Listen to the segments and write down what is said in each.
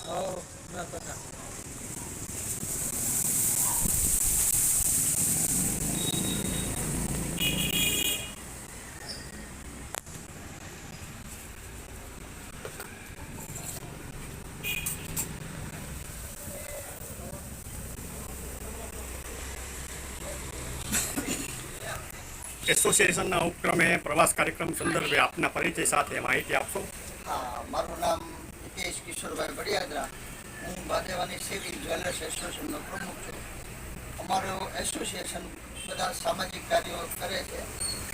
ના પતા. એસોસિએશનના ઉપક્રમે પ્રવાસ કાર્યક્રમ સંદર્ભે આપના પરિચય સાથે માહિતી આપશો. હા, મારું નામ હિતેશ કિશોરભાઈ બડિયાદરા. હું બાદેવાની સિવિલ જ્વેલર્સ એસોસિએશનનો પ્રમુખ છું. અમારું એસોસિએશન બધા સામાજિક કાર્યો કરે છે,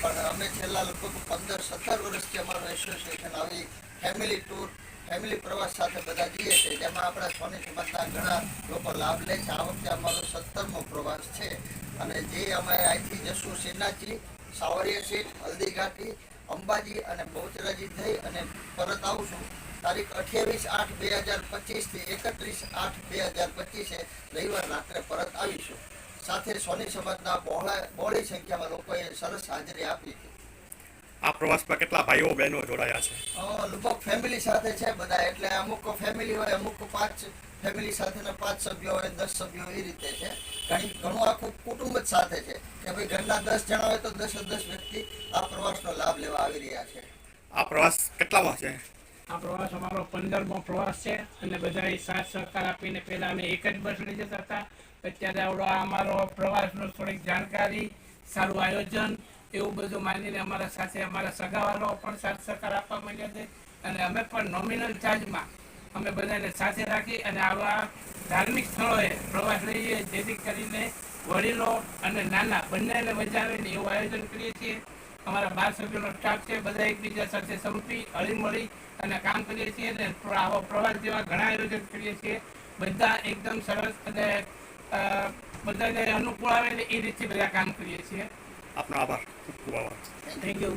પણ અમે છેલ્લા લગભગ 15-17 વર્ષથી અમારું એસોસિએશન આવી ફેમિલી ટૂર, ફેમિલી પ્રવાસ સાથે બધા જઈએ છીએ, જેમાં આપણા સોની સમાજના ઘણા લોકો લાભ લે છે. આ વખતે અમારો 17મો પ્રવાસ છે, અને જે અમે અહીંથી જશું શ્રીનાથજી, સાવરિયા સીટ, હલ્દીઘાટી, અંબાજી અને બહુચરાજી થઈ અને પરત આવશું. તારીખ 28/8/2025 થી 31/8/2025 રવિવાર રાત્રે પરત આવીશું. સાથે સોની સમાજના બહોળી સંખ્યામાં લોકોએ સરસ હાજરી આપી હતી. આ પ્રવાસમાં કેટલા ભાઈઓ બહેનો જોડાયા છે? લગભગ ફેમિલી સાથે છે બધા, એટલે અમુક ફેમિલી હોય, અમુક 5 ફેમિલી સાથેના 5 સભ્યો હોય, 10 સભ્યો એ રીતે છે. ઘણું આખું કુટુંબ જ સાથે છે કે ભાઈ ઘરના 10 જણા હોય તો 10 વ્યક્તિ આ પ્રવાસનો લાભ લેવા આવી રહ્યા છે. આ પ્રવાસ કેટલામાં છે? આ પ્રવાસ અમારો 15મો પ્રવાસ છે, અને બધા સાથ સહકાર આપીને પહેલા અમે એક જ બસ લઈ જતા હતા. અત્યારે આવડો આ અમારો પ્રવાસનો થોડીક જાણકારી, સારું આયોજન એવું બધું માનીને અમારા સાથે અમારા સગાવાળાઓ પણ સાથ સહકાર આપવા માંડ્યા છે, અને અમે પણ નોમિનલ ચાર્જમાં અમે બધાને સાથે રાખી અને આવા ધાર્મિક સ્થળોએ પ્રવાસ લઈએ, જેથી કરીને વડીલો અને નાના બંનેને મજા આવે ને એવું આયોજન કરીએ છીએ. અમારા 12 સભ્યોનો સ્ટાફ છે, બધા એકબીજા સાથે સંપી હળીમળી અને કામ કરીએ છીએ, અને આવા પ્રવાસ જેવા ઘણા આયોજન કરીએ છીએ. બધા એકદમ સરસ અને બધાને અનુકૂળ આવે ને એ રીતે બધા કામ કરીએ છીએ. આપનો આભાર. ખૂબ ખૂબ આભાર. Thank you.